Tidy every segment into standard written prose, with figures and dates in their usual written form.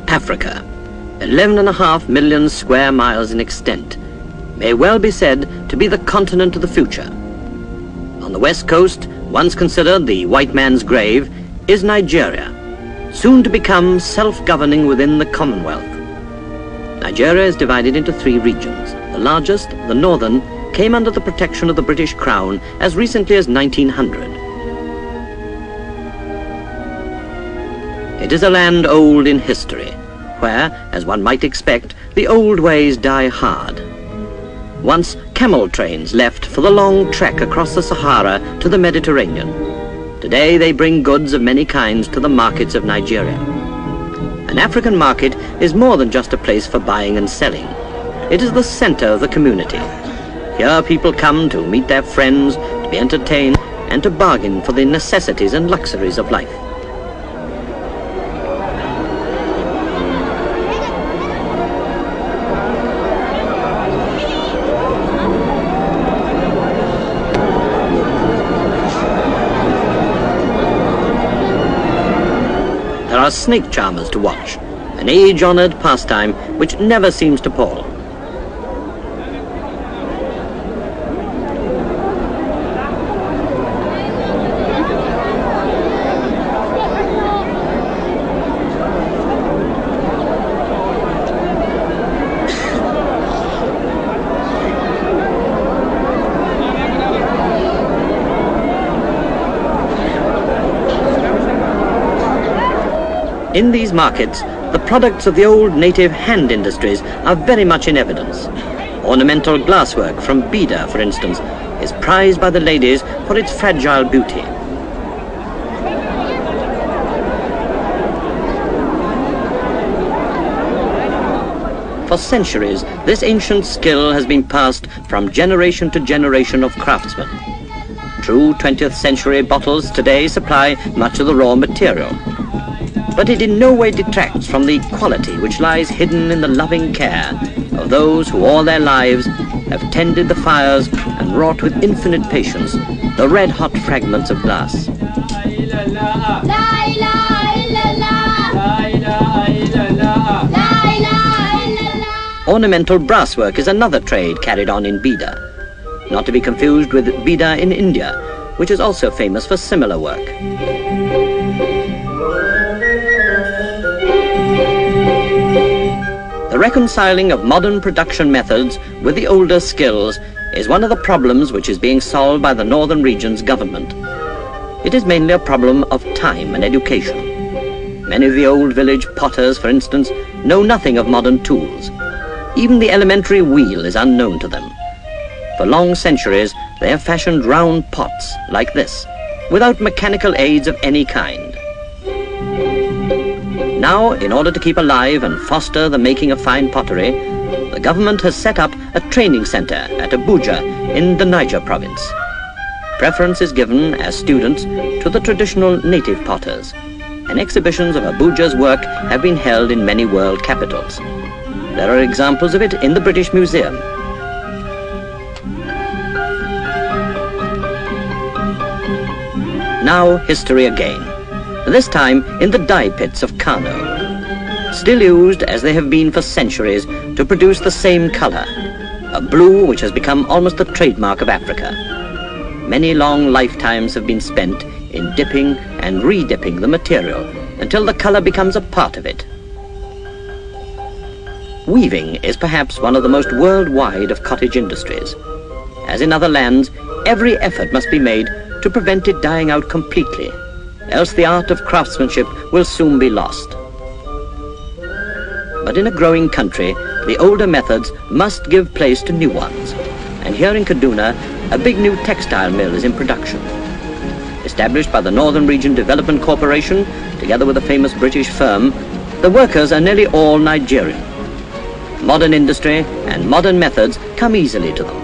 Africa, 11.5 million square miles in extent, may well be said to be the continent of the future. On the west coast, once considered the white man's grave, is Nigeria, soon to become self-governing within the Commonwealth. Nigeria is divided into 3 regions. The largest, the northern, came under the protection of the British Crown as recently as 1900. It is a land old in history, where, as one might expect, the old ways die hard. Once, camel trains left for the long trek across the Sahara to the Mediterranean. Today they bring goods of many kinds to the markets of Nigeria. An African market is more than just a place for buying and selling. It is the center of the community. Here people come to meet their friends, to be entertained, and to bargain for the necessities and luxuries of life. There are snake charmers to watch, an age-honored pastime which never seems to pall. In these markets, the products of the old native hand industries are very much in evidence. Ornamental glasswork from Bida, for instance, is prized by the ladies for its fragile beauty. For centuries, this ancient skill has been passed from generation to generation of craftsmen. True 20th century bottles today supply much of the raw material. But it in no way detracts from the quality which lies hidden in the loving care of those who all their lives have tended the fires and wrought with infinite patience the red-hot fragments of glass. Ornamental brasswork is another trade carried on in Bida, not to be confused with Bida in India, which is also famous for similar work. The reconciling of modern production methods with the older skills is one of the problems which is being solved by the northern region's government. It is mainly a problem of time and education. Many of the old village potters, for instance, know nothing of modern tools. Even the elementary wheel is unknown to them. For long centuries, they have fashioned round pots like this, without mechanical aids of any kind. Now, in order to keep alive and foster the making of fine pottery, the government has set up a training center at Abuja in the Niger province. Preference is given as students to the traditional native potters, and exhibitions of Abuja's work have been held in many world capitals. There are examples of it in the British Museum. Now, history again. This time in the dye pits of Kano, still used as they have been for centuries to produce the same color, a blue which has become almost the trademark of Africa. Many long lifetimes have been spent in dipping and re-dipping the material until the color becomes a part of it. Weaving is perhaps one of the most worldwide of cottage industries. As in other lands, every effort must be made to prevent it dying out completely, else the art of craftsmanship will soon be lost. But in a growing country, the older methods must give place to new ones. And here in Kaduna, a big new textile mill is in production. Established by the Northern Region Development Corporation, together with a famous British firm, the workers are nearly all Nigerian. Modern industry and modern methods come easily to them.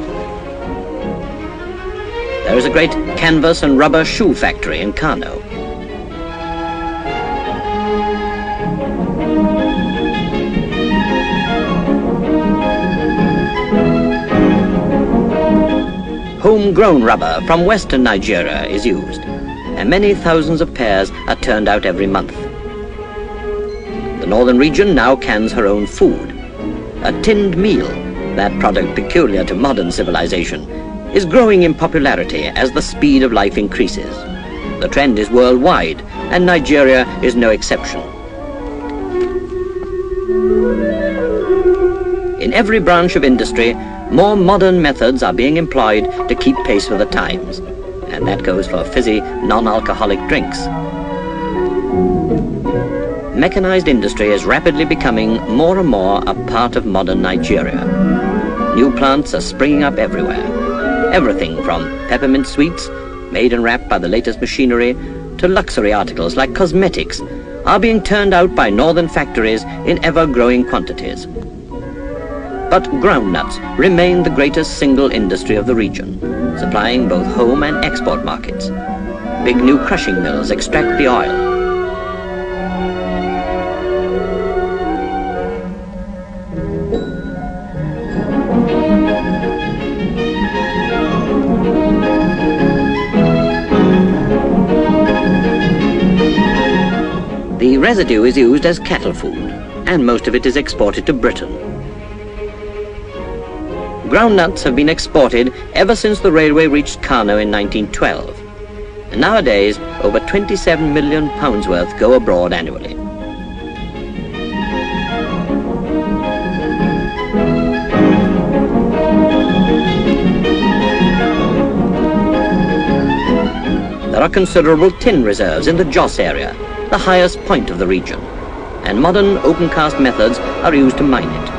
There is a great canvas and rubber shoe factory in Kano. Homegrown rubber from western Nigeria is used, and many thousands of pairs are turned out every month. The Northern Region now cans her own food. A tinned meal, that product peculiar to modern civilization, is growing in popularity as the speed of life increases. The trend is worldwide, and Nigeria is no exception. In every branch of industry, more modern methods are being employed to keep pace with the times, and that goes for fizzy, non-alcoholic drinks. Mechanized industry is rapidly becoming more and more a part of modern Nigeria. New plants are springing up everywhere. Everything from peppermint sweets, made and wrapped by the latest machinery, to luxury articles like cosmetics are being turned out by northern factories in ever-growing quantities. But groundnuts remain the greatest single industry of the region, supplying both home and export markets. Big new crushing mills extract the oil. The residue is used as cattle food, and most of it is exported to Britain. Groundnuts have been exported ever since the railway reached Kano in 1912. And nowadays, over 27 million pounds worth go abroad annually. There are considerable tin reserves in the Jos area, the highest point of the region, and modern open-cast methods are used to mine it.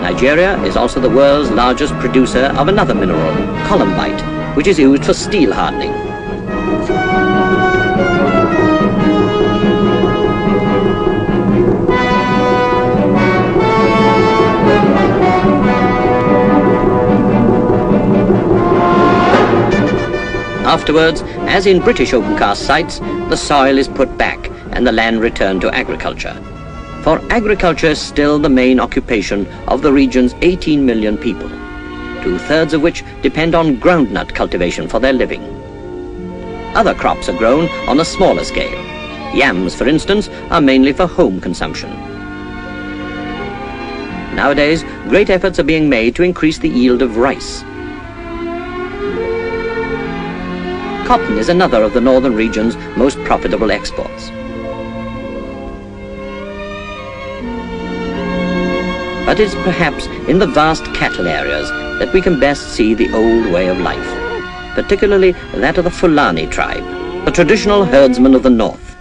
Nigeria is also the world's largest producer of another mineral, columbite, which is used for steel hardening. Afterwards, as in British open-cast sites, the soil is put back and the land returned to agriculture. For agriculture is still the main occupation of the region's 18 million people, 2/3 of which depend on groundnut cultivation for their living. Other crops are grown on a smaller scale. Yams, for instance, are mainly for home consumption. Nowadays, great efforts are being made to increase the yield of rice. Cotton is another of the northern region's most profitable exports. But it's perhaps in the vast cattle areas that we can best see the old way of life, particularly that of the Fulani tribe, the traditional herdsmen of the north.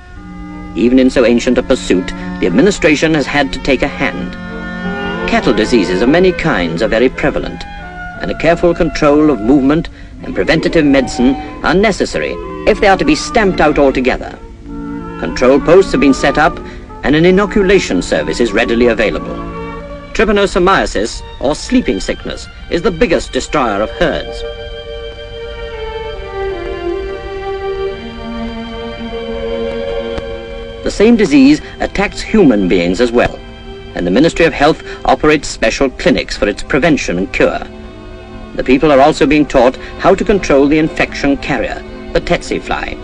Even in so ancient a pursuit, the administration has had to take a hand. Cattle diseases of many kinds are very prevalent, and a careful control of movement and preventative medicine are necessary if they are to be stamped out altogether. Control posts have been set up, and an inoculation service is readily available. Trypanosomiasis, or sleeping sickness, is the biggest destroyer of herds. The same disease attacks human beings as well, and the Ministry of Health operates special clinics for its prevention and cure. The people are also being taught how to control the infection carrier, the tsetse fly.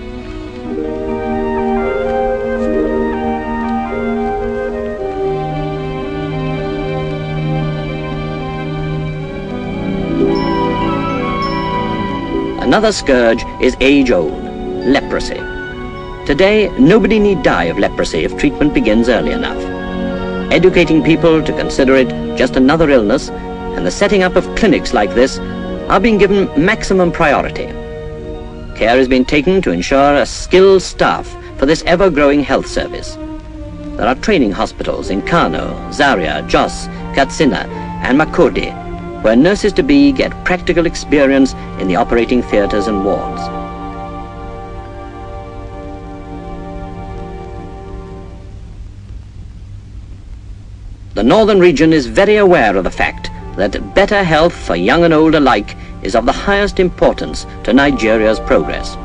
Another scourge is age-old, leprosy. Today, nobody need die of leprosy if treatment begins early enough. Educating people to consider it just another illness, and the setting up of clinics like this are being given maximum priority. Care is being taken to ensure a skilled staff for this ever-growing health service. There are training hospitals in Kano, Zaria, Jos, Katsina, and Makurdi, where nurses-to-be get practical experience in the operating theatres and wards. the northern region is very aware of the fact that better health for young and old alike is of the highest importance to Nigeria's progress.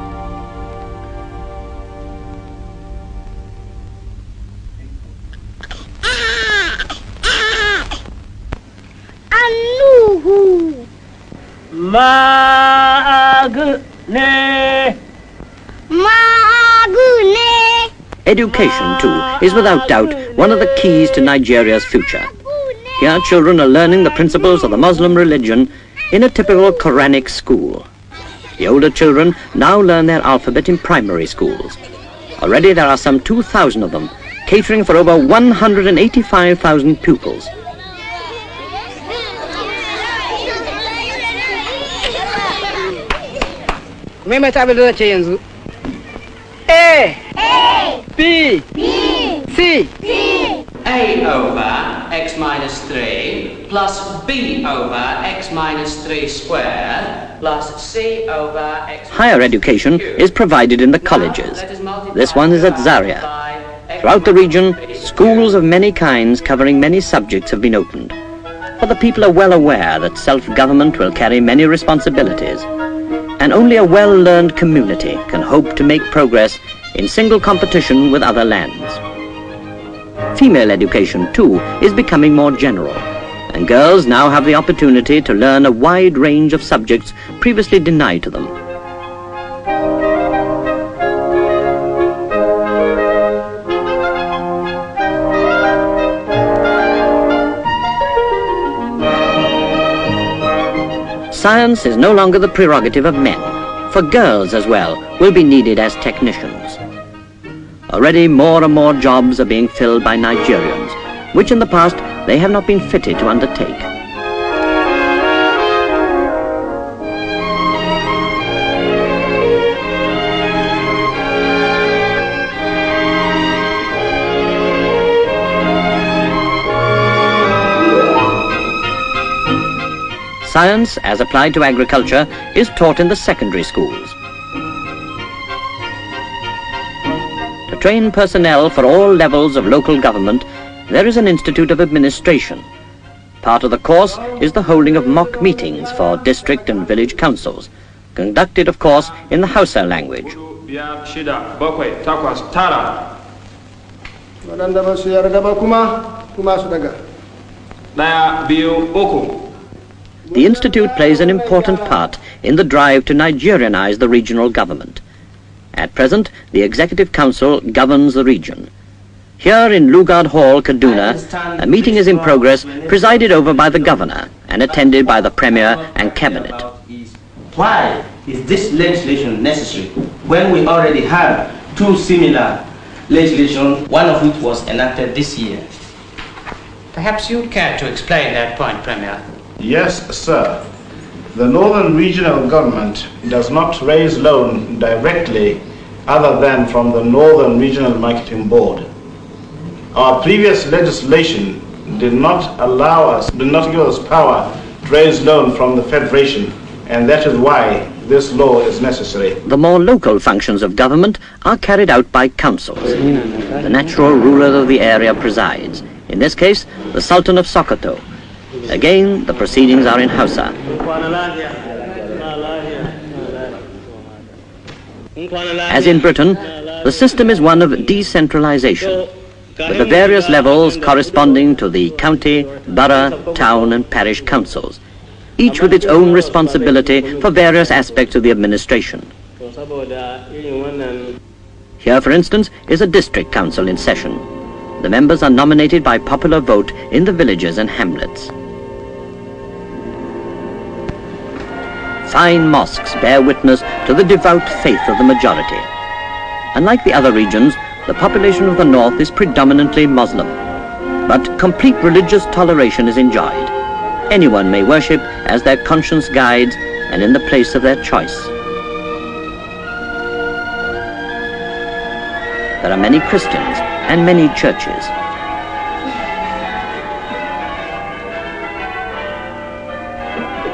Education, too, is without doubt one of the keys to Nigeria's future. Here, children are learning the principles of the Muslim religion in a typical Quranic school. The older children now learn their alphabet in primary schools. Already there are some 2,000 of them, catering for over 185,000 pupils. A, B, C. A over x minus 3 plus B over x minus 3 squared plus C over x... Higher education is provided in the colleges. This one is at Zaria. Throughout the region, schools of many kinds covering many subjects have been opened. For the people are well aware that self-government will carry many responsibilities, and only a well-learned community can hope to make progress in single competition with other lands. Female education, too, is becoming more general, and girls now have the opportunity to learn a wide range of subjects previously denied to them. Science is no longer the prerogative of men, for girls as well will be needed as technicians. Already more and more jobs are being filled by Nigerians, which in the past they have not been fitted to undertake. Science, as applied to agriculture, is taught in the secondary schools. To train personnel for all levels of local government, there is an Institute of Administration. Part of the course is the holding of mock meetings for district and village councils, conducted, of course, in the Hausa language. The Institute plays an important part in the drive to Nigerianize the regional government. At present, the Executive Council governs the region. Here in Lugard Hall, Kaduna, a meeting is in progress, presided over by the governor and attended by the Premier and Cabinet. Why is this legislation necessary when we already have two similar legislation, one of which was enacted this year? Perhaps you'd care to explain that point, Premier. Yes, sir. The Northern Regional Government does not raise loan directly other than from the Northern Regional Marketing Board. Our previous legislation did not give us power to raise loan from the Federation, and that is why this law is necessary. The more local functions of government are carried out by councils. The natural ruler of the area presides. In this case, the Sultan of Sokoto. Again, the proceedings are in Hausa. As in Britain, the system is one of decentralization, with the various levels corresponding to the county, borough, town and parish councils, each with its own responsibility for various aspects of the administration. Here, for instance, is a district council in session. The members are nominated by popular vote in the villages and hamlets. Fine mosques bear witness to the devout faith of the majority. Unlike the other regions, the population of the north is predominantly Muslim, but complete religious toleration is enjoyed. Anyone may worship as their conscience guides and in the place of their choice. There are many Christians and many churches.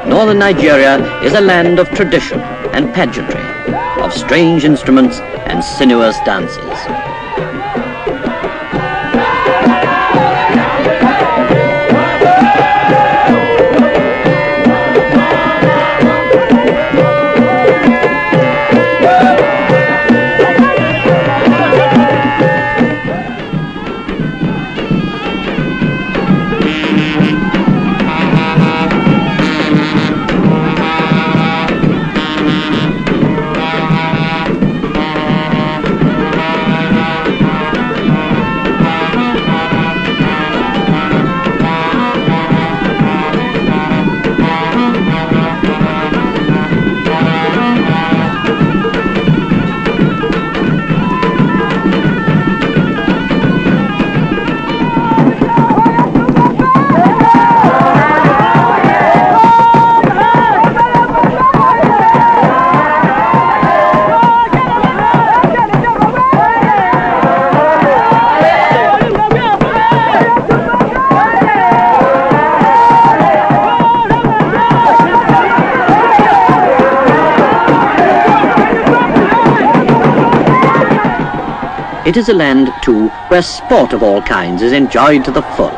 Northern Nigeria is a land of tradition and pageantry, of strange instruments and sinuous dances. It is a land, too, where sport of all kinds is enjoyed to the full.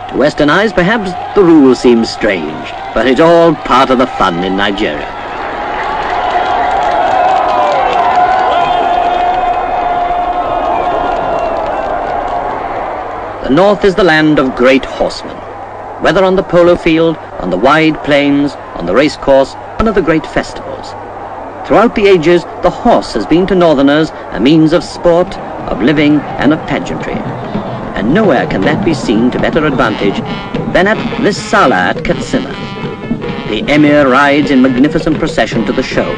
To Western eyes, perhaps the rule seems strange, but it's all part of the fun in Nigeria. The north is the land of great horsemen. Whether on the polo field, on the wide plains, on the racecourse, one of the great festivals. Throughout the ages, the horse has been to northerners a means of sport, of living, and of pageantry. And nowhere can that be seen to better advantage than at this Sala at Katsina. The Emir rides in magnificent procession to the show,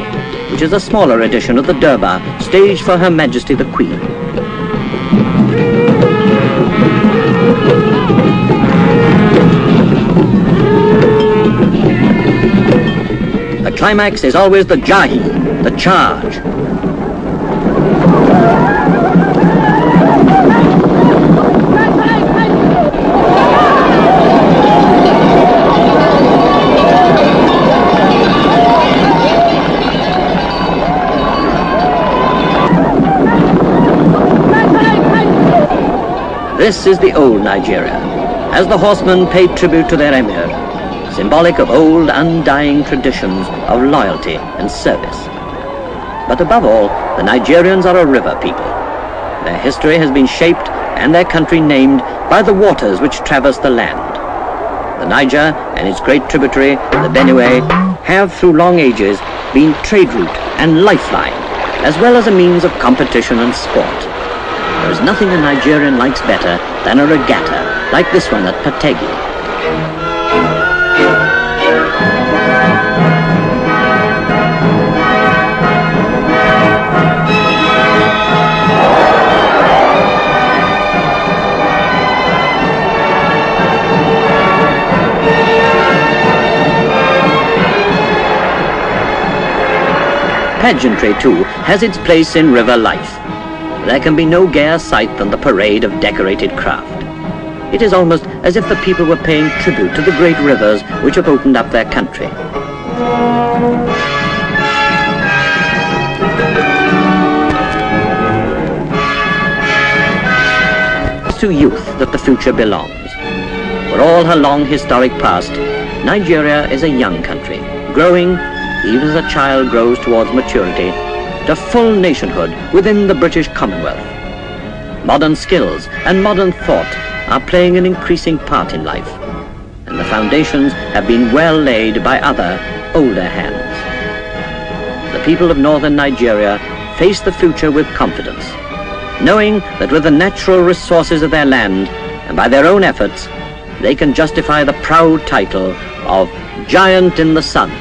which is a smaller edition of the Durbar staged for Her Majesty the Queen. The climax is always the Jahi, the charge. This is the old Nigeria, as the horsemen paid tribute to their emir, symbolic of old undying traditions of loyalty and service. But above all, the Nigerians are a river people. Their history has been shaped and their country named by the waters which traverse the land. The Niger and its great tributary, the Benue, have through long ages been trade route and lifeline, as well as a means of competition and sport. There is nothing a Nigerian likes better than a regatta, like this one at Pategi. Pageantry, too, has its place in river life. There can be no gayer sight than the parade of decorated craft. It is almost as if the people were paying tribute to the great rivers which have opened up their country. It's to youth that the future belongs. For all her long historic past, Nigeria is a young country, growing, even as a child grows towards maturity, to full nationhood within the British Commonwealth. Modern skills and modern thought are playing an increasing part in life, and the foundations have been well laid by other, older hands. The people of northern Nigeria face the future with confidence, knowing that with the natural resources of their land and by their own efforts, they can justify the proud title of Giant in the Sun.